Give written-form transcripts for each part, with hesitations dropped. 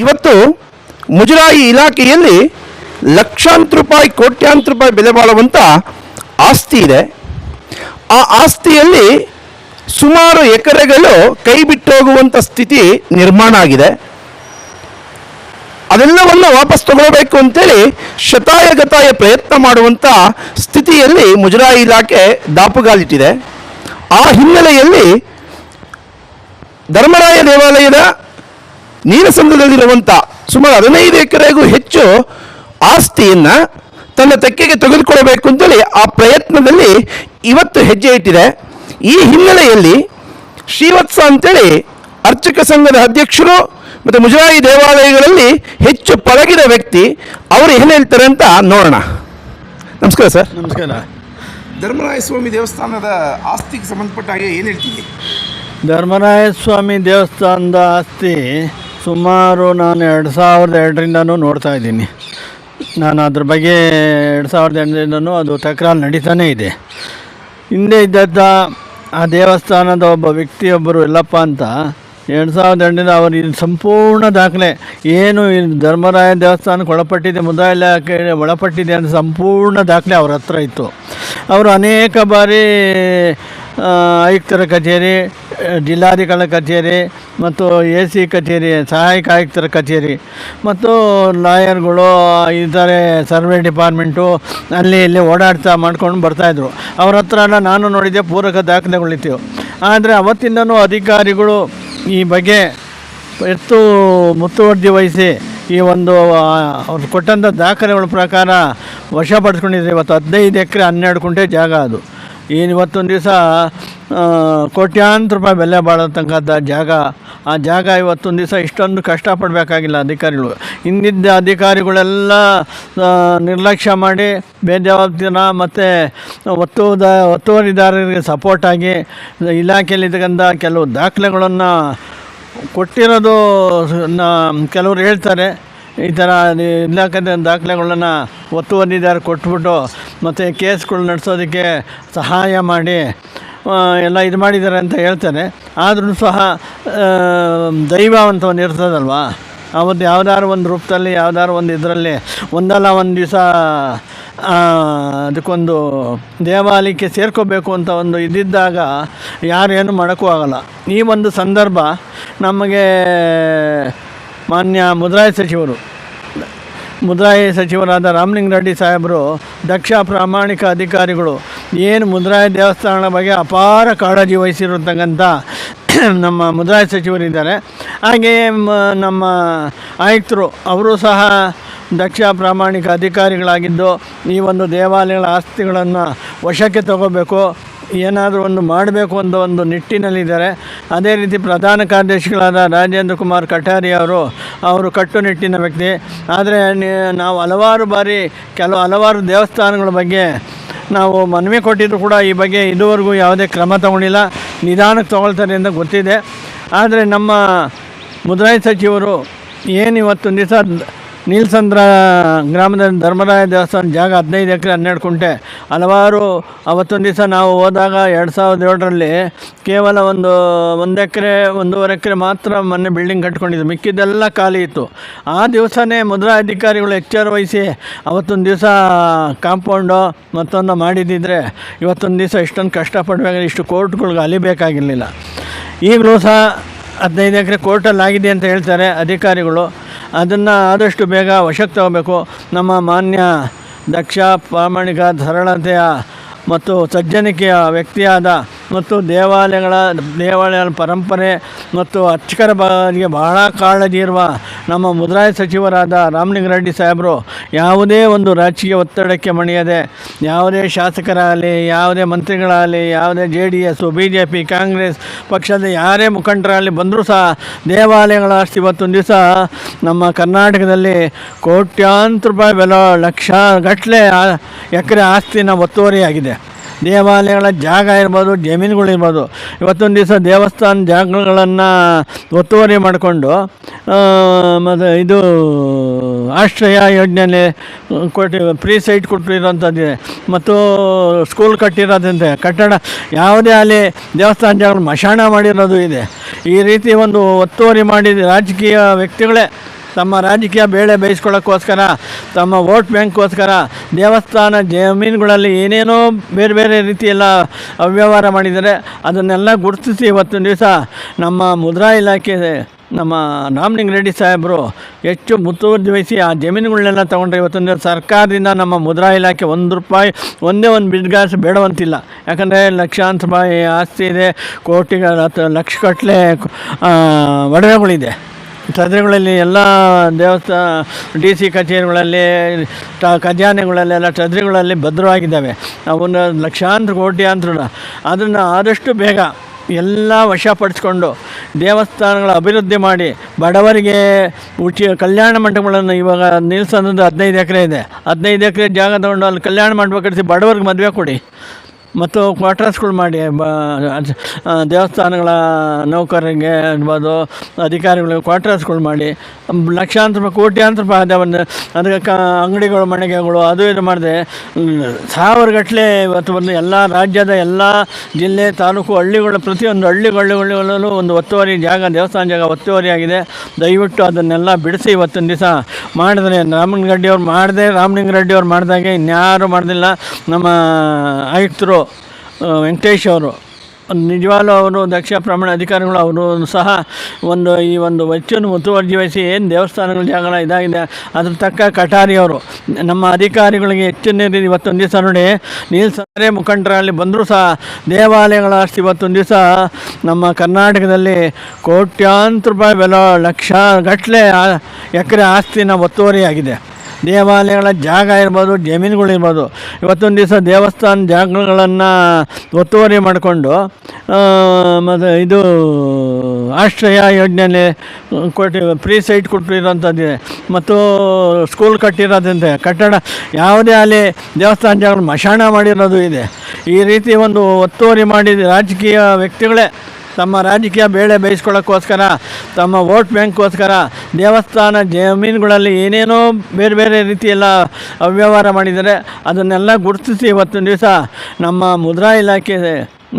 ಇವತ್ತು ಮುಜರಾಯಿ ಇಲಾಖೆಯಲ್ಲಿ ಲಕ್ಷಾಂತರ ರೂಪಾಯಿ ಕೋಟ್ಯಾಂತರ ರೂಪಾಯಿ ಬೆಲೆ ಬಾಳುವಂಥ ಆಸ್ತಿ ಇದೆ. ಆ ಆಸ್ತಿಯಲ್ಲಿ ಸುಮಾರು ಎಕರೆಗಳು ಕೈ ಬಿಟ್ಟೋಗುವಂಥ ಸ್ಥಿತಿ ನಿರ್ಮಾಣ ಆಗಿದೆ. ಅದೆಲ್ಲವನ್ನು ವಾಪಸ್ ತಗೊಳ್ಬೇಕು ಅಂತೇಳಿ ಶತಾಯಗತಾಯ ಪ್ರಯತ್ನ ಮಾಡುವಂಥ ಸ್ಥಿತಿಯಲ್ಲಿ ಮುಜರಾಯಿ ಇಲಾಖೆ ದಾಪುಗಾಲಿಟ್ಟಿದೆ. ಆ ಹಿನ್ನೆಲೆಯಲ್ಲಿ ಧರ್ಮರಾಯ ದೇವಾಲಯದ ನೀಲಸಂದ್ರದಲ್ಲಿರುವಂಥ ಸುಮಾರು 15 ಎಕರೆಗೂ ಹೆಚ್ಚು ಆಸ್ತಿಯನ್ನು ತನ್ನ ತೆಕ್ಕೆಗೆ ತೆಗೆದುಕೊಳ್ಳಬೇಕು ಅಂತೇಳಿ ಆ ಪ್ರಯತ್ನದಲ್ಲಿ ಇವತ್ತು ಹೆಜ್ಜೆ ಇಟ್ಟಿದೆ. ಈ ಹಿನ್ನೆಲೆಯಲ್ಲಿ ಶ್ರೀವತ್ಸ ಅಂತೇಳಿ ಅರ್ಚಕ ಸಂಘದ ಅಧ್ಯಕ್ಷರು ಮತ್ತು ಮುಜರಾಯಿ ದೇವಾಲಯಗಳಲ್ಲಿ ಹೆಚ್ಚು ಪಳಗಿದ ವ್ಯಕ್ತಿ, ಅವರು ಏನು ಹೇಳ್ತಾರೆ ಅಂತ ನೋಡೋಣ. ನಮಸ್ಕಾರ ಸರ್. ನಮಸ್ಕಾರ. ಧರ್ಮರಾಯ ಸ್ವಾಮಿ ದೇವಸ್ಥಾನದ ಆಸ್ತಿಗೆ ಸಂಬಂಧಪಟ್ಟ ಹಾಗೆ ಏನು ಹೇಳ್ತೀವಿ? ಧರ್ಮರಾಯ ಸ್ವಾಮಿ ದೇವಸ್ಥಾನದ ಆಸ್ತಿ ಸುಮಾರು ನಾನು 2002ರಿಂದನೂ ನೋಡ್ತಾ ಇದ್ದೀನಿ. ನಾನು ಅದ್ರ ಬಗ್ಗೆ 2002ರಿಂದನೂ ಅದು ತಕರಾರು ನಡೀತಾನೇ ಇದೆ. ಹಿಂದೆ ಇದ್ದಂಥ ಆ ದೇವಸ್ಥಾನದ ಒಬ್ಬ ವ್ಯಕ್ತಿಯೊಬ್ಬರು ಎಲ್ಲಪ್ಪ ಅಂತ 2002ರಿಂದ ಅವರು ಇದು ಸಂಪೂರ್ಣ ದಾಖಲೆ ಏನು ಧರ್ಮರಾಯ ದೇವಸ್ಥಾನಕ್ಕೆ ಒಳಪಟ್ಟಿದೆ, ಮುಜರಾಯಿ ಇಲಾಖೆ ಒಳಪಟ್ಟಿದೆ ಅಂತ ಸಂಪೂರ್ಣ ದಾಖಲೆ ಅವ್ರ ಹತ್ರ ಇತ್ತು. ಅವರು ಅನೇಕ ಬಾರಿ ಆಯುಕ್ತರ ಕಚೇರಿ, ಜಿಲ್ಲಾಧಿಕಾರಿ ಕಚೇರಿ ಮತ್ತು AC ಕಚೇರಿ, ಸಹಾಯಕ ಆಯುಕ್ತರ ಕಚೇರಿ ಮತ್ತು ಲಾಯರ್ಗಳು ಇದ್ದಾರೆ, ಸರ್ವೆ ಡಿಪಾರ್ಟ್ಮೆಂಟು ಅಲ್ಲಿ ಇಲ್ಲಿ ಓಡಾಡ್ತಾ ಮಾಡ್ಕೊಂಡು ಬರ್ತಾಯಿದ್ರು. ಅವ್ರ ಹತ್ರ ನಾನು ನೋಡಿದ್ದೆ ಪೂರಕ ದಾಖಲೆಗಳಿತ್ತು. ಆದರೆ ಅವತ್ತಿಂದನೂ ಅಧಿಕಾರಿಗಳು ಈ ಬಗ್ಗೆ ಎಷ್ಟು ಮುತುವರ್ಜಿ ವಹಿಸಿ ಈ ಒಂದು ಅವ್ರು ಕೊಟ್ಟಂಥ ದಾಖಲೆಗಳ ಪ್ರಕಾರ ವಶಪಡಿಸ್ಕೊಂಡಿದ್ದಾರೆ. ಇವತ್ತು 15 ಎಕರೆ 12 ಕುಂಟೆ ಜಾಗ ಅದು. ಇವತ್ತೊಂದು ದಿವಸ ಕೋಟ್ಯಾಂತರ ರೂಪಾಯಿ ಬೆಲೆ ಬಾಳತಕ್ಕಂಥ ಜಾಗ. ಆ ಜಾಗ ಇವತ್ತೊಂದು ದಿವಸ ಇಷ್ಟೊಂದು ಕಷ್ಟಪಡಬೇಕಾಗಿಲ್ಲ ಅಧಿಕಾರಿಗಳು. ಹಿಂದಿದ್ದ ಅಧಿಕಾರಿಗಳೆಲ್ಲ ನಿರ್ಲಕ್ಷ್ಯ ಮಾಡಿ ಬೇಜವಾಬ್ದಾರಿನ ಮತ್ತು ಒತ್ತುವರಿದಾರರಿಗೆ ಸಪೋರ್ಟಾಗಿ ಇಲಾಖೆಯಲ್ಲಿರ್ತಕ್ಕಂಥ ಕೆಲವು ದಾಖಲೆಗಳನ್ನು ಕೊಟ್ಟಿರೋದು ಕೆಲವರು ಹೇಳ್ತಾರೆ. ಈ ಥರ ಇಲಾಖೆ ದಾಖಲೆಗಳನ್ನು ಒತ್ತುವರಿದಾರ ಕೊಟ್ಬಿಟ್ಟು ಮತ್ತು ಕೇಸ್ಗಳು ನಡೆಸೋದಕ್ಕೆ ಸಹಾಯ ಮಾಡಿ ಎಲ್ಲ ಇದು ಮಾಡಿದ್ದಾರೆ ಅಂತ ಹೇಳ್ತಾರೆ. ಆದ್ರೂ ಸಹ ದೈವ ಅಂತ ಒಂದು ಇರ್ತದಲ್ವ, ಅವತ್ತು ಯಾವ್ದಾದ್ರು ಒಂದು ರೂಪದಲ್ಲಿ ಯಾವ್ದಾದ್ರು ಒಂದು ಇದರಲ್ಲಿ ಒಂದಲ್ಲ ಒಂದು ದಿವಸ ಅದಕ್ಕೊಂದು ದೇವಾಲಯಕ್ಕೆ ಸೇರ್ಕೋಬೇಕು ಅಂತ ಒಂದು ಇದ್ದಿದ್ದಾಗ ಯಾರೇನು ಮಾಡೋಕ್ಕೂ ಆಗೋಲ್ಲ. ಈ ಒಂದು ಸಂದರ್ಭ ನಮಗೆ ಮಾನ್ಯ ಮುಜರಾಯಿ ಸಚಿವರಾದ ರಾಮಲಿಂಗಾರೆಡ್ಡಿ ಸಾಹೇಬರು ದಕ್ಷ ಪ್ರಾಮಾಣಿಕ ಅಧಿಕಾರಿಗಳು ಏನು ಮುಜರಾಯಿ ದೇವಸ್ಥಾನದ ಬಗ್ಗೆ ಅಪಾರ ಕಾಳಜಿ ವಹಿಸಿರತಕ್ಕಂಥ ನಮ್ಮ ಮುಜರಾಯಿ ಸಚಿವರಿದ್ದಾರೆ. ಹಾಗೆಯೇ ನಮ್ಮ ಆಯುಕ್ತರು ಅವರು ಸಹ ದಕ್ಷ ಪ್ರಾಮಾಣಿಕ ಅಧಿಕಾರಿಗಳಾಗಿದ್ದು ಈ ಒಂದು ದೇವಾಲಯಗಳ ಆಸ್ತಿಗಳನ್ನು ವಶಕ್ಕೆ ತಗೋಬೇಕು, ಏನಾದರೂ ಒಂದು ಮಾಡಬೇಕು ಅಂತ ಒಂದು ನಿಟ್ಟಿನಲ್ಲಿದ್ದಾರೆ. ಅದೇ ರೀತಿ ಪ್ರಧಾನ ಕಾರ್ಯದರ್ಶಿಗಳಾದ ರಾಜೇಂದ್ರ ಕುಮಾರ್ ಕಠಾರಿ ಅವರು ಕಟ್ಟುನಿಟ್ಟಿನ ವ್ಯಕ್ತಿ. ಆದರೆ ನಾವು ಹಲವಾರು ಬಾರಿ ಹಲವಾರು ದೇವಸ್ಥಾನಗಳ ಬಗ್ಗೆ ನಾವು ಮನವಿ ಕೊಟ್ಟಿದ್ರು ಕೂಡ ಈ ಬಗ್ಗೆ ಇದುವರೆಗೂ ಯಾವುದೇ ಕ್ರಮ ತಗೊಂಡಿಲ್ಲ. ನಿಧಾನಕ್ಕೆ ತಗೊಳ್ತಾರೆ ಅಂತ ಗೊತ್ತಿದೆ. ಆದರೆ ನಮ್ಮ ಮುಜರಾಯಿ ಸಚಿವರು ಏನು ಇವತ್ತೊಂದು ದಿವಸ ನೀಲಸಂದ್ರ ಗ್ರಾಮದ ಧರ್ಮರಾಯ ದೇವಸ್ಥಾನ ಜಾಗ 15 ಎಕರೆ 12 ಕುಂಟೆ ಹಲವಾರು ಅವತ್ತೊಂದು ದಿವಸ ನಾವು ಹೋದಾಗ 2007ರಲ್ಲಿ ಕೇವಲ ಒಂದು ಎಕರೆ 1.5 ಎಕರೆ ಮಾತ್ರ ಮೊನ್ನೆ ಬಿಲ್ಡಿಂಗ್ ಕಟ್ಕೊಂಡಿದ್ದು, ಮಿಕ್ಕಿದ್ದೆಲ್ಲ ಖಾಲಿ ಇತ್ತು. ಆ ದಿವಸನೇ ಮುಜರಾಯಿ ಅಧಿಕಾರಿಗಳು ಎಚ್ಚರ ವಹಿಸಿ ಅವತ್ತೊಂದು ದಿವಸ ಕಾಂಪೌಂಡು ಮತ್ತೊಂದು ಮಾಡಿದ್ದಿದ್ರೆ ಇವತ್ತೊಂದು ದಿವಸ ಇಷ್ಟೊಂದು ಕಷ್ಟಪಡಬೇಕಾದ್ರೆ ಇಷ್ಟು ಕೋರ್ಟ್ಗಳಿಗೆ ಅಲಿಬೇಕಾಗಿರಲಿಲ್ಲ. ಈಗಲೂ ಸಹ 15 ಎಕರೆ ಕೋರ್ಟಲ್ಲಿ ಆಗಿದೆ ಅಂತ ಹೇಳ್ತಾರೆ ಅಧಿಕಾರಿಗಳು. ಅದನ್ನು ಆದಷ್ಟು ಬೇಗ ವಶಕ್ಕೆ ತಗೋಬೇಕು. ನಮ್ಮ ಮಾನ್ಯ ದಕ್ಷ ಪ್ರಾಮಾಣಿಕ ಸರಳತೆಯ ಮತ್ತು ಸಜ್ಜನಿಕೆಯ ವ್ಯಕ್ತಿಯಾದ ಮತ್ತು ದೇವಾಲಯಗಳ ಪರಂಪರೆ ಮತ್ತು ಅರ್ಚಕರ ಬಗ್ಗೆ ಬಹಳ ಕಾಳಜಿ ಇರುವ ನಮ್ಮ ಮುಜರಾಯಿ ಸಚಿವರಾದ ರಾಮಲಿಂಗಾರೆಡ್ಡಿ ಸಾಹೇಬರು ಯಾವುದೇ ಒಂದು ರಾಜಕೀಯ ಒತ್ತಡಕ್ಕೆ ಮಣಿಯದೆ ಯಾವುದೇ ಶಾಸಕರಾಗಲಿ, ಯಾವುದೇ ಮಂತ್ರಿಗಳಾಗಲಿ, ಯಾವುದೇ JDS, BJP, ಕಾಂಗ್ರೆಸ್ ಪಕ್ಷದ ಯಾರೇ ಮುಖಂಡರಾಗಲಿ ಬಂದರೂ ಸಹ ದೇವಾಲಯಗಳ ಆಸ್ತಿ ಇವತ್ತೊಂದು ದಿವಸ ನಮ್ಮ ಕರ್ನಾಟಕದಲ್ಲಿ ಕೋಟ್ಯಾಂತರ ರೂಪಾಯಿ ಬೆಲೆ ಲಕ್ಷ ಗಟ್ಟಲೆ ಎಕರೆ ಆಸ್ತಿನ ಒತ್ತುವರಿಯಾಗಿದೆ. ದೇವಾಲಯಗಳ ಜಾಗ ಇರ್ಬೋದು, ಜಮೀನುಗಳಿರ್ಬೋದು. ಇವತ್ತೊಂದು ದಿವಸ ದೇವಸ್ಥಾನ ಜಾಗಗಳನ್ನು ಒತ್ತುವರಿ ಮಾಡಿಕೊಂಡು ಮತ್ತು ಇದು ಆಶ್ರಯ ಯೋಜನೆಯಲ್ಲಿ ಫ್ರೀ ಸೈಟ್ ಕೊಟ್ಟಿರೋಂಥದ್ದಿದೆ ಮತ್ತು ಸ್ಕೂಲ್ ಕಟ್ಟಿರೋದಂತೆ ಕಟ್ಟಡ ಯಾವುದೇ ಅಲ್ಲಿ ದೇವಸ್ಥಾನ ಜಾಗಗಳು ಮಶಾಣ ಮಾಡಿರೋದು ಇದೆ. ಈ ರೀತಿ ಒಂದು ಒತ್ತುವರಿ ಮಾಡಿದ ರಾಜಕೀಯ ವ್ಯಕ್ತಿಗಳೇ ತಮ್ಮ ರಾಜಕೀಯ ಬೇಳೆ ಬೇಯಿಸ್ಕೊಳ್ಳೋಕ್ಕೋಸ್ಕರ, ತಮ್ಮ ವೋಟ್ ಬ್ಯಾಂಕ್ಗೋಸ್ಕರ ದೇವಸ್ಥಾನ ಜಮೀನುಗಳಲ್ಲಿ ಏನೇನೋ ಬೇರೆ ಬೇರೆ ರೀತಿಯೆಲ್ಲ ಅವ್ಯವಹಾರ ಮಾಡಿದ್ದಾರೆ. ಅದನ್ನೆಲ್ಲ ಗುರುತಿಸಿ ಇವತ್ತೊಂದು ದಿವಸ ನಮ್ಮ ಮುದ್ರಾ ಇಲಾಖೆ ನಮ್ಮ ರಾಮಲಿಂಗ ರೆಡ್ಡಿ ಸಾಹೇಬರು ಹೆಚ್ಚು ಮುತುವರ್ಜಿ ವಹಿಸಿ ಆ ಜಮೀನುಗಳನ್ನೆಲ್ಲ ತೊಗೊಂಡ್ರೆ ಇವತ್ತೊಂದು ಸರ್ಕಾರದಿಂದ ನಮ್ಮ ಮುದ್ರಾ ಇಲಾಖೆ ₹1 ಒಂದೇ ಒಂದು ಬಿಡ್ಗಾಸು ಬೇಡವಂತಿಲ್ಲ. ಯಾಕಂದರೆ ಲಕ್ಷಾಂತರ ರೂಪಾಯಿ ಆಸ್ತಿ ಇದೆ, ಕೋಟಿಗಳ ಲಕ್ಷಗಟ್ಟಲೆ ಒಡವೆಗಳಿದೆ. ಟ್ರಜರಿಗಳಲ್ಲಿ ಎಲ್ಲ ದೇವಸ್ಥಾನ DC ಕಚೇರಿಗಳಲ್ಲಿ ಖಜಾನೆಗಳಲ್ಲೆಲ್ಲ ಟ್ರಜರಿಗಳಲ್ಲಿ ಭದ್ರವಾಗಿದ್ದಾವೆ. ಅವನ್ನ ಲಕ್ಷಾಂತರ ಕೋಟ್ಯಾಂತರ ಅದನ್ನು ಆದಷ್ಟು ಬೇಗ ಎಲ್ಲ ವಶಪಡಿಸ್ಕೊಂಡು ದೇವಸ್ಥಾನಗಳ ಅಭಿವೃದ್ಧಿ ಮಾಡಿ ಬಡವರಿಗೆ ಕಲ್ಯಾಣ ಮಂಟಪಗಳನ್ನು ಇವಾಗ ನಿಲ್ಸೋದು 15 ಎಕರೆ ಇದೆ. 15 ಎಕರೆ ಜಾಗ ತಗೊಂಡು ಅಲ್ಲಿ ಕಲ್ಯಾಣ ಮಂಟಪ ಕಟ್ಟಿಸಿ ಬಡವರಿಗೆ ಮದುವೆ ಕೊಡಿ ಮತ್ತು ಕ್ವಾರ್ಟರ್ಸ್ಗಳು ಮಾಡಿ ದೇವಸ್ಥಾನಗಳ ನೌಕರರಿಗೆ ಇರ್ಬೋದು, ಅಧಿಕಾರಿಗಳಿಗೆ ಕ್ವಾರ್ಟರ್ಸ್ಗಳು ಮಾಡಿ ಲಕ್ಷಾಂತರ ರೂಪಾಯಿ ಕೋಟ್ಯಾಂತರ ರೂಪಾಯಿ ಅದನ್ನು ಅದಕ್ಕೆ ಅಂಗಡಿಗಳು ಮಳಿಗೆಗಳು ಅದು ಇದು ಮಾಡಿದೆ 1000 ಗಟ್ಟಲೆ ಇವತ್ತು ಬಂದು ಎಲ್ಲ ರಾಜ್ಯದ ಎಲ್ಲ ಜಿಲ್ಲೆ ತಾಲೂಕು ಹಳ್ಳಿಗಳ ಪ್ರತಿಯೊಂದು ಹಳ್ಳಿಗಳಲ್ಲೂ ಒಂದು ಒತ್ತುವರಿ ಜಾಗ, ದೇವಸ್ಥಾನ ಜಾಗ ಒತ್ತುವರಿ ಆಗಿದೆ. ದಯವಿಟ್ಟು ಅದನ್ನೆಲ್ಲ ಬಿಡಿಸಿ ಇವತ್ತೊಂದು ದಿವಸ ಮಾಡಿದ್ರೆ ರಾಮಲಿಂಗ ರೆಡ್ಡಿಯವ್ರು ಮಾಡಿದಾಗೆ ಇನ್ಯಾರು ಮಾಡೋದಿಲ್ಲ. ನಮ್ಮ ಆಯುಕ್ತರು ವೆಂಕಟೇಶ್ ಅವರು ನಿಜವಾಗ್ಲೂ ಅವರು ದಕ್ಷ ಪ್ರಮಾಣ ಅಧಿಕಾರಿಗಳು ಅವರು ಸಹ ಈ ಒಂದು ವೆಚ್ಚವನ್ನು ಮುತುವರ್ಜಿ ವಹಿಸಿ ಏನು ದೇವಸ್ಥಾನಗಳ ಜಾಗಗಳ ಇದಾಗಿದೆ ಅದ್ರ ತಕ್ಕ ಕಟಾರಿಯವರು ನಮ್ಮ ಅಧಿಕಾರಿಗಳಿಗೆ ಹೆಚ್ಚಿನ ಇವತ್ತೊಂದು ದಿವಸ ನೋಡಿ ನೀಲ್ಸಂದ್ರೆ ಮುಖಂಡರಲ್ಲಿ ಬಂದರೂ ಸಹ ದೇವಾಲಯಗಳ ಆಸ್ತಿ ಇವತ್ತೊಂದು ದಿವಸ ನಮ್ಮ ಕರ್ನಾಟಕದಲ್ಲಿ ಕೋಟ್ಯಾಂತರ ರೂಪಾಯಿ ಬೆಲೆ ಲಕ್ಷ ಗಟ್ಟಲೆ ಎಕರೆ ಆಸ್ತಿನ ಒತ್ತುವರಿಯಾಗಿದೆ. ದೇವಾಲಯಗಳ ಜಾಗ ಇರ್ಬೋದು, ಜಮೀನುಗಳಿರ್ಬೋದು. ಇವತ್ತೊಂದು ದಿವಸ ದೇವಸ್ಥಾನ ಜಾಗಗಳನ್ನು ಒತ್ತುವರಿ ಮಾಡಿಕೊಂಡು ಮತ್ತು ಇದು ಆಶ್ರಯ ಯೋಜನೆಯಲ್ಲಿ ಫ್ರೀ ಸೈಟ್ ಕೊಟ್ಟಿರೋಂಥದ್ದಿದೆ ಮತ್ತು ಸ್ಕೂಲ್ ಕಟ್ಟಿರೋದಂತೆ ಕಟ್ಟಡ ಯಾವುದೇ ಅಲ್ಲಿ ದೇವಸ್ಥಾನ ಜಾಗಗಳು ಮಶಾಣ ಮಾಡಿರೋದು ಇದೆ. ಈ ರೀತಿ ಒಂದು ಒತ್ತುವರಿ ಮಾಡಿದ ರಾಜಕೀಯ ವ್ಯಕ್ತಿಗಳೇ ತಮ್ಮ ರಾಜಕೀಯ ಬೇಳೆ ಬೇಯಿಸ್ಕೊಳ್ಳೋಕ್ಕೋಸ್ಕರ, ತಮ್ಮ ವೋಟ್ ಬ್ಯಾಂಕ್ಗೋಸ್ಕರ ದೇವಸ್ಥಾನ ಜಮೀನುಗಳಲ್ಲಿ ಏನೇನೋ ಬೇರೆ ಬೇರೆ ರೀತಿಯೆಲ್ಲ ಅವ್ಯವಹಾರ ಮಾಡಿದ್ದಾರೆ. ಅದನ್ನೆಲ್ಲ ಗುರುತಿಸಿ ಇವತ್ತೊಂದು ದಿವಸ ನಮ್ಮ ಮುದ್ರಾ ಇಲಾಖೆ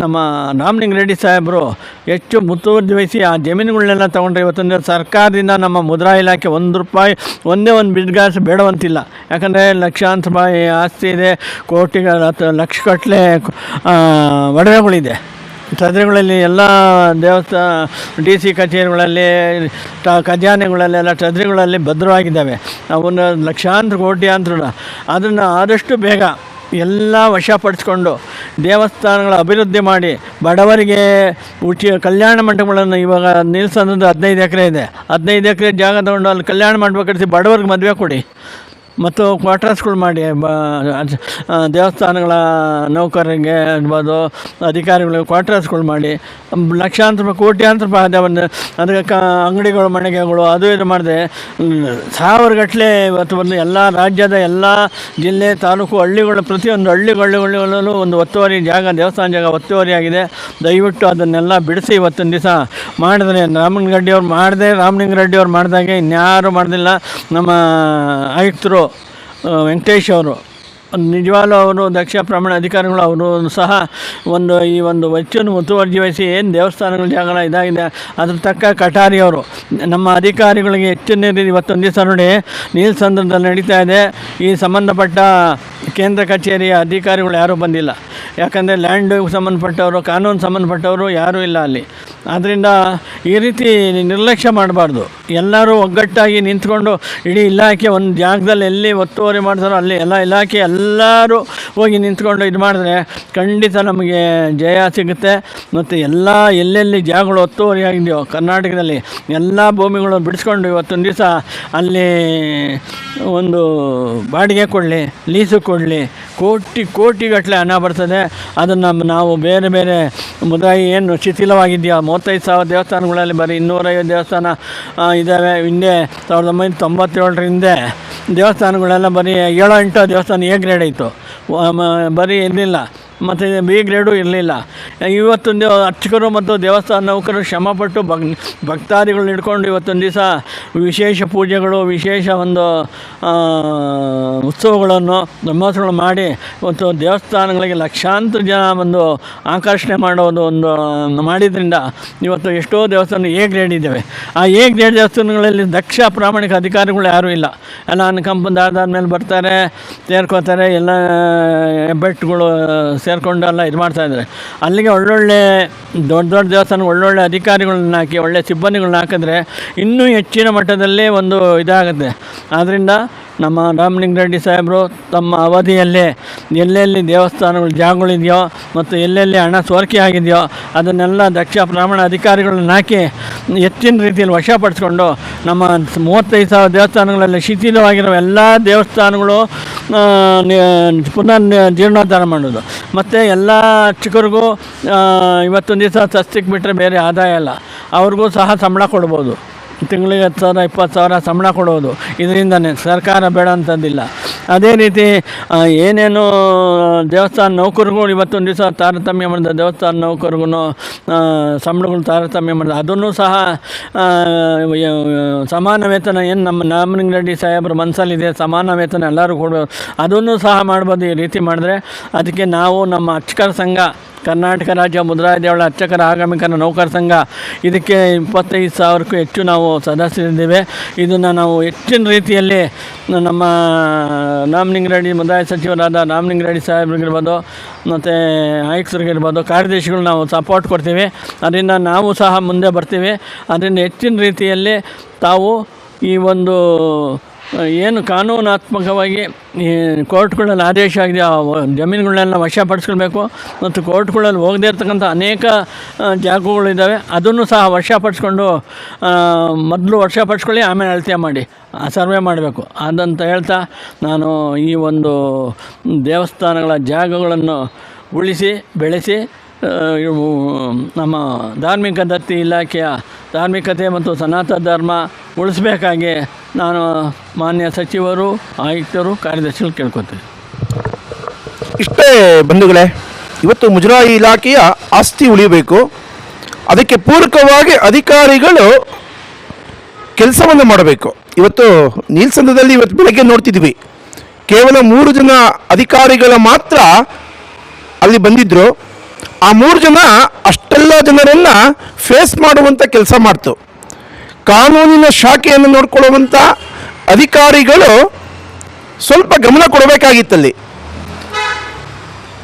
ನಮ್ಮ ರಾಮಲಿಂಗ ರೆಡ್ಡಿ ಸಾಹೇಬರು ಹೆಚ್ಚು ಮುತುವರ್ಜಿ ವಹಿಸಿ ಆ ಜಮೀನುಗಳನ್ನೆಲ್ಲ ತೊಗೊಂಡ್ರೆ ಇವತ್ತೊಂದು ಸರ್ಕಾರದಿಂದ ನಮ್ಮ ಮುದ್ರಾ ಇಲಾಖೆ ₹1 ಒಂದೇ ಒಂದು ಬಿಡ್ಗಾಸು ಬೇಡವಂತಿಲ್ಲ. ಯಾಕಂದರೆ ಲಕ್ಷಾಂತರ ರೂಪಾಯಿ ಆಸ್ತಿ ಇದೆ, ಕೋಟಿಗಳ ಲಕ್ಷಗಟ್ಟಲೆ ಒಡವೆಗಳಿದೆ. ಟ್ರಜರಿಗಳಲ್ಲಿ ಎಲ್ಲ ದೇವಸ್ಥಾನ DC ಕಚೇರಿಗಳಲ್ಲಿ ಖಜಾನೆಗಳಲ್ಲೆಲ್ಲ ಟ್ರಜರಿಗಳಲ್ಲಿ ಭದ್ರವಾಗಿದ್ದಾವೆ. ಅವನ್ನ ಲಕ್ಷಾಂತರ ಕೋಟ್ಯಾಂತರ ಅದನ್ನು ಆದಷ್ಟು ಬೇಗ ಎಲ್ಲ ವಶಪಡಿಸ್ಕೊಂಡು ದೇವಸ್ಥಾನಗಳ ಅಭಿವೃದ್ಧಿ ಮಾಡಿ ಬಡವರಿಗೆ ಕಲ್ಯಾಣ ಮಂಟಪಗಳನ್ನು ಇವಾಗ ನಿಲ್ಸೋದು 15 ಎಕರೆ ಇದೆ. 15 ಎಕರೆ ಜಾಗ ತಗೊಂಡು ಅಲ್ಲಿ ಕಲ್ಯಾಣ ಮಂಟಪ ಕಟ್ಟಿಸಿ ಬಡವರಿಗೆ ಮದುವೆ ಕೊಡಿ ಮತ್ತು ಕ್ವಾರ್ಟರ್ಸ್ಗಳು ಮಾಡಿ ದೇವಸ್ಥಾನಗಳ ನೌಕರರಿಗೆ ಇರ್ಬೋದು, ಅಧಿಕಾರಿಗಳಿಗೆ ಕ್ವಾರ್ಟರ್ಸ್ಗಳು ಮಾಡಿ ಲಕ್ಷಾಂತರ ರೂಪಾಯಿ ಕೋಟ್ಯಾಂತರ ರೂಪಾಯಿ ಅದಕ್ಕೆ ಅಂಗಡಿಗಳು ಮಳಿಗೆಗಳು ಅದು ಇದು ಮಾಡಿದೆ 1000 ಗಟ್ಟಲೆ ಇವತ್ತು ಬಂದು ಎಲ್ಲ ರಾಜ್ಯದ ಎಲ್ಲ ಜಿಲ್ಲೆ ತಾಲೂಕು ಹಳ್ಳಿಗಳ ಪ್ರತಿಯೊಂದು ಹಳ್ಳಿಗಳಲ್ಲೂ ಒಂದು ಒತ್ತುವರಿ ಜಾಗ, ದೇವಸ್ಥಾನ ಜಾಗ ಒತ್ತುವರಿ ಆಗಿದೆ. ದಯವಿಟ್ಟು ಅದನ್ನೆಲ್ಲ ಬಿಡಿಸಿ ಇವತ್ತೊಂದು ದಿವಸ ಮಾಡಿದ್ರೆ ರಾಮಲಿಂಗ ರೆಡ್ಡಿಯವ್ರು ಮಾಡಿದಾಗೆ ಇನ್ಯಾರು ಮಾಡೋದಿಲ್ಲ. ನಮ್ಮ ಆಯುಕ್ತರು ವೆಂಕಟೇಶ್ ಅವರು ನಿಜವಾಗ್ಲೂ ಅವರು ದಕ್ಷ ಪ್ರಮಾಣ ಅಧಿಕಾರಿಗಳು ಅವರು ಸಹ ಈ ಒಂದು ವೆಚ್ಚವನ್ನು ಮುತುವರ್ಜಿ ವಹಿಸಿ ಏನು ದೇವಸ್ಥಾನಗಳ ಜಾಗಗಳ ಇದಾಗಿದೆ ಅದ್ರ ತಕ್ಕ ಕಟಾರಿಯವರು ನಮ್ಮ ಅಧಿಕಾರಿಗಳಿಗೆ ಹೆಚ್ಚಿನ ಇವತ್ತೊಂದು ದಿವಸ ನೋಡಿ ನೀಲ್ಸಂದ್ರದಲ್ಲಿ ನಡೀತಾ ಇದೆ. ಈ ಸಂಬಂಧಪಟ್ಟ ಕೇಂದ್ರ ಕಚೇರಿಯ ಅಧಿಕಾರಿಗಳು ಯಾರೂ ಬಂದಿಲ್ಲ. ಯಾಕಂದರೆ ಲ್ಯಾಂಡಿಗೆ ಸಂಬಂಧಪಟ್ಟವರು, ಕಾನೂನು ಸಂಬಂಧಪಟ್ಟವರು ಯಾರೂ ಇಲ್ಲ ಅಲ್ಲಿ. ಆದ್ದರಿಂದ ಈ ರೀತಿ ನಿರ್ಲಕ್ಷ್ಯ ಮಾಡಬಾರ್ದು. ಎಲ್ಲರೂ ಒಗ್ಗಟ್ಟಾಗಿ ನಿಂತ್ಕೊಂಡು ಇಡೀ ಇಲಾಖೆ ಒಂದು ಜಾಗದಲ್ಲಿ ಎಲ್ಲಿ ಒತ್ತುವರಿ ಮಾಡ್ತಾರೋ ಅಲ್ಲಿ ಎಲ್ಲ ಇಲಾಖೆ ಎಲ್ಲರೂ ಹೋಗಿ ನಿಂತ್ಕೊಂಡು ಇದು ಮಾಡಿದ್ರೆ ಖಂಡಿತ ನಮಗೆ ಜಯ ಸಿಗುತ್ತೆ. ಮತ್ತು ಎಲ್ಲ ಎಲ್ಲೆಲ್ಲಿ ಜಾಗಗಳು ಒತ್ತುವರಿ ಆಗಿದೆಯೋ ಕರ್ನಾಟಕದಲ್ಲಿ ಎಲ್ಲ ಭೂಮಿಗಳು ಬಿಡಿಸ್ಕೊಂಡು ಇವತ್ತೊಂದು ದಿವಸ ಅಲ್ಲಿ ಒಂದು ಬಾಡಿಗೆ ಕೊಡಲಿ, ಲೀಸು ಕೊಡಲಿ, ಕೋಟಿಗಟ್ಟಲೆ ಹಣ ಬರ್ತದೆ. ಅದನ್ನು ನಾವು ಬೇರೆ ಬೇರೆ ಮುದ್ರಾಯಿ ಏನು ಶಿಥಿಲವಾಗಿದೆಯಾ 35,000 ದೇವಸ್ಥಾನಗಳಲ್ಲಿ ಬರೀ 250 ದೇವಸ್ಥಾನ ಇದ್ದಾವೆ. ಹಿಂದೆ 1997 ಹಿಂದೆ ದೇವಸ್ಥಾನಗಳೆಲ್ಲ ಬರೀ 7-8 ದೇವಸ್ಥಾನ A ಗ್ರೇಡ್ ಇತ್ತು, ಬರೀ ಇರಲಿಲ್ಲ. ಮತ್ತು ಬಿ ಗ್ರೇಡು ಇರಲಿಲ್ಲ. ಇವತ್ತೊಂದು ಅರ್ಚಕರು ಮತ್ತು ದೇವಸ್ಥಾನ ನೌಕರರು ಶ್ರಮಪಟ್ಟು ಭಕ್ತಾದಿಗಳನ್ನ ಹಿಡ್ಕೊಂಡು ಇವತ್ತೊಂದು ದಿವಸ ವಿಶೇಷ ಪೂಜೆಗಳು, ವಿಶೇಷ ಒಂದು ಉತ್ಸವಗಳನ್ನು, ಬ್ರಹ್ಮೋತ್ಸವಗಳು ಮಾಡಿ ಇವತ್ತು ದೇವಸ್ಥಾನಗಳಿಗೆ ಲಕ್ಷಾಂತರ ಜನ ಒಂದು ಆಕರ್ಷಣೆ ಮಾಡೋದು ಒಂದು ಮಾಡಿದ್ರಿಂದ ಇವತ್ತು ಎಷ್ಟೋ ದೇವಸ್ಥಾನ ಎ ಗ್ರೇಡ್ ಇದ್ದಾವೆ. ಆ ಎ ಗ್ರೇಡ್ ದೇವಸ್ಥಾನಗಳಲ್ಲಿ ದಕ್ಷ ಪ್ರಾಮಾಣಿಕ ಅಧಿಕಾರಿಗಳು ಯಾರೂ ಇಲ್ಲ. ಎಲ್ಲ ಅನುಕಂಪದಾದ ಮೇಲೆ ಬರ್ತಾರೆ, ಸೇರ್ಕೋತಾರೆ, ಎಲ್ಲ ಹೆಬ್ಬೆಟ್ಟುಗಳು ಸೇರಿಕೊಂಡು ಎಲ್ಲ ಇದು ಮಾಡ್ತಾಯಿದ್ದಾರೆ. ಅಲ್ಲಿಗೆ ಒಳ್ಳೊಳ್ಳೆ ದೊಡ್ಡ ದೊಡ್ಡ ದೇವಸ್ಥಾನ ಒಳ್ಳೊಳ್ಳೆ ಅಧಿಕಾರಿಗಳನ್ನ ಹಾಕಿ ಒಳ್ಳೆ ಸಿಬ್ಬಂದಿಗಳನ್ನ ಹಾಕಿದ್ರೆ ಇನ್ನೂ ಹೆಚ್ಚಿನ ಮಟ್ಟದಲ್ಲಿ ಒಂದು ಇದಾಗುತ್ತೆ. ಆದ್ದರಿಂದ ನಮ್ಮ ರಾಮಲಿಂಗಾರೆಡ್ಡಿ ಸಾಹೇಬರು ತಮ್ಮ ಅವಧಿಯಲ್ಲೇ ಎಲ್ಲೆಲ್ಲಿ ದೇವಸ್ಥಾನಗಳು ಜಾಗಗಳಿದೆಯೋ ಮತ್ತು ಎಲ್ಲೆಲ್ಲಿ ಹಣ ಸೋರಿಕೆ ಆಗಿದೆಯೋ ಅದನ್ನೆಲ್ಲ ದಕ್ಷ ಬ್ರಾಹ್ಮಣ ಅಧಿಕಾರಿಗಳನ್ನ ಹಾಕಿ ಹೆಚ್ಚಿನ ರೀತಿಯಲ್ಲಿ ವಶಪಡಿಸ್ಕೊಂಡು ನಮ್ಮ 35,000 ದೇವಸ್ಥಾನಗಳಲ್ಲಿ ಶಿಥಿಲವಾಗಿರೋ ಎಲ್ಲ ದೇವಸ್ಥಾನಗಳು ಪುನರ್ ಜೀರ್ಣೋದ್ಧಾರ ಮಾಡೋದು. ಮತ್ತು ಎಲ್ಲ ಅರ್ಚಕರಿಗೂ ಇವತ್ತೊಂದು ದಿವಸ ಸಸ್ತಿಗೆ ಬಿಟ್ಟರೆ ಬೇರೆ ಆದಾಯ ಇಲ್ಲ, ಅವ್ರಿಗೂ ಸಹ ಸಂಬಳ ಕೊಡ್ಬೋದು. ತಿಂಗಳಿಗೆ 10,000 20,000 ಸಂಬಳ ಕೊಡೋದು. ಇದರಿಂದನೇ ಸರ್ಕಾರ ಬೇಡ ಅಂತಂದಿಲ್ಲ. ಅದೇ ರೀತಿ ಏನೇನು ದೇವಸ್ಥಾನ ನೌಕರಿಗೂ ಇವತ್ತೊಂದು ದಿವಸ ತಾರತಮ್ಯ ಮಾಡಿದ ದೇವಸ್ಥಾನ ನೌಕರಿಗೂ ಸಂಬಳಗಳು ತಾರತಮ್ಯ ಮಾಡಿದ ಅದನ್ನು ಸಹ ಸಮಾನ ವೇತನ ಏನು ನಮ್ಮ ರಾಮಲಿಂಗಾರೆಡ್ಡಿ ಸಾಹೇಬ್ರ ಮನಸ್ಸಲ್ಲಿದೆ, ಸಮಾನ ವೇತನ ಎಲ್ಲರೂ ಕೊಡೋದು, ಅದನ್ನು ಸಹ ಮಾಡ್ಬೋದು. ಈ ರೀತಿ ಮಾಡಿದ್ರೆ ಅದಕ್ಕೆ ನಾವು ನಮ್ಮ ಅರ್ಚಕರ ಸಂಘ, ಕರ್ನಾಟಕ ರಾಜ್ಯ ಮುದ್ರಾಯ ದೇವಳ ಅರ್ಚಕರ ಆಗಮಿಕರ ನೌಕರ ಸಂಘ, ಇದಕ್ಕೆ 25,000ಕ್ಕೂ ಹೆಚ್ಚು ನಾವು ಸದಸ್ಯರಿದ್ದೇವೆ. ಇದನ್ನು ನಾವು ಹೆಚ್ಚಿನ ರೀತಿಯಲ್ಲಿ ನಮ್ಮ ರಾಮಲಿಂಗಾರೆಡ್ಡಿ ಮುದ್ರಾಯ ಸಚಿವರಾದ ರಾಮಲಿಂಗಾರೆಡ್ಡಿ ಸಾಹೇಬ್ರಿಗಿರ್ಬೋದು ಮತ್ತು ಆಯುಕ್ತರಿಗಿರ್ಬೋದು, ಕಾರ್ಯದರ್ಶಿಗಳು ನಾವು ಸಪೋರ್ಟ್ ಕೊಡ್ತೀವಿ. ಅದರಿಂದ ನಾವು ಸಹ ಮುಂದೆ ಬರ್ತೀವಿ. ಅದರಿಂದ ಹೆಚ್ಚಿನ ರೀತಿಯಲ್ಲಿ ತಾವು ಈ ಒಂದು ಏನು ಕಾನೂನಾತ್ಮಕವಾಗಿ ಈ ಕೋರ್ಟ್ಗಳಲ್ಲಿ ಆದೇಶ ಆಗಿದೆ ಆ ಜಮೀನುಗಳನ್ನೆಲ್ಲ ವಶಪಡಿಸ್ಕೊಳ್ಬೇಕು. ಮತ್ತು ಕೋರ್ಟ್ಗಳಲ್ಲಿ ಹೋಗದೇ ಇರ್ತಕ್ಕಂಥ ಅನೇಕ ಜಾಗಗಳಿದ್ದಾವೆ, ಅದನ್ನು ಸಹ ವಶಪಡಿಸ್ಕೊಂಡು ಮೊದಲು ವಶಪಡಿಸ್ಕೊಳ್ಳಿ, ಆಮೇಲೆ ಅಳತೆ ಮಾಡಿ ಸರ್ವೆ ಮಾಡಬೇಕು ಅದಂತ ಹೇಳ್ತಾ ನಾನು ಈ ಒಂದು ದೇವಸ್ಥಾನಗಳ ಜಾಗಗಳನ್ನು ಉಳಿಸಿ ಬೆಳೆಸಿ ನಮ್ಮ ಧಾರ್ಮಿಕ ದತ್ತಿ ಇಲಾಖೆಯ ಧಾರ್ಮಿಕತೆ ಮತ್ತು ಸನಾತನ ಧರ್ಮ ಉಳಿಸ್ಬೇಕಾಗಿ ನಾನು ಮಾನ್ಯ ಸಚಿವರು, ಆಯುಕ್ತರು, ಕಾರ್ಯದರ್ಶಿಗಳು ಕೇಳ್ಕೊತೀವಿ. ಇಷ್ಟೇ ಬಂಧುಗಳೇ, ಇವತ್ತು ಮುಜರಾಯಿ ಇಲಾಖೆಯ ಆಸ್ತಿ ಉಳಿಯಬೇಕು, ಅದಕ್ಕೆ ಪೂರಕವಾಗಿ ಅಧಿಕಾರಿಗಳು ಕೆಲಸವನ್ನು ಮಾಡಬೇಕು. ಇವತ್ತು ನೀಲ್ಸಂದ್ರದಲ್ಲಿ ಇವತ್ತು ಬೆಳಗ್ಗೆ ನೋಡ್ತಿದ್ವಿ, ಕೇವಲ 3 ಜನ ಅಧಿಕಾರಿಗಳು ಮಾತ್ರ ಅಲ್ಲಿ ಬಂದಿದ್ದರು. ಆ 3 ಜನ ಅಷ್ಟೆಲ್ಲ ಜನರನ್ನು ಫೇಸ್ ಮಾಡುವಂಥ ಕೆಲಸ ಮಾಡ್ತು. ಕಾನೂನಿನ ಶಾಖೆಯನ್ನು ನೋಡ್ಕೊಳ್ಳುವಂಥ ಅಧಿಕಾರಿಗಳು ಸ್ವಲ್ಪ ಗಮನ ಕೊಡಬೇಕಾಗಿತ್ತಲ್ಲಿ.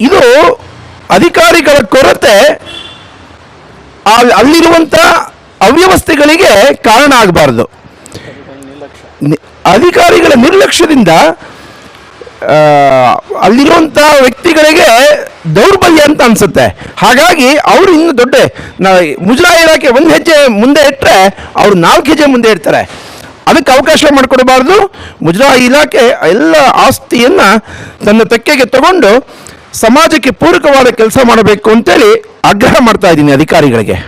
ಇದು ಅಧಿಕಾರಿಗಳ ಕೊರತೆ ಅಲ್ಲಿರುವಂಥ ಅವ್ಯವಸ್ಥೆಗಳಿಗೆ ಕಾರಣ ಆಗಬಾರ್ದು. ಅಧಿಕಾರಿಗಳ ನಿರ್ಲಕ್ಷ್ಯದಿಂದ ಅಲ್ಲಿರುವಂಥ ವ್ಯಕ್ತಿಗಳಿಗೆ ದೌರ್ಬಲ್ಯ ಅಂತ ಅನಿಸುತ್ತೆ. ಹಾಗಾಗಿ ಅವರು ಇನ್ನು ದೊಡ್ಡ ಮುಜರಾಯಿ ಇಲಾಖೆ 1 ಹೆಜ್ಜೆ ಮುಂದೆ ಇಟ್ಟರೆ ಅವರು 4 ಹೆಜ್ಜೆ ಮುಂದೆ ಇಡ್ತಾರೆ. ಅದಕ್ಕೆ ಅವಕಾಶ ಮಾಡಿಕೊಡಬಾರ್ದು. ಮುಜರಾಯಿ ಇಲಾಖೆ ಎಲ್ಲ ಆಸ್ತಿಯನ್ನು ತನ್ನ ತೆಕ್ಕೆಗೆ ತಗೊಂಡು ಸಮಾಜಕ್ಕೆ ಪೂರಕವಾದ ಕೆಲಸ ಮಾಡಬೇಕು ಅಂತೇಳಿ ಆಗ್ರಹ ಮಾಡ್ತಾ ಇದ್ದೀನಿ ಅಧಿಕಾರಿಗಳಿಗೆ.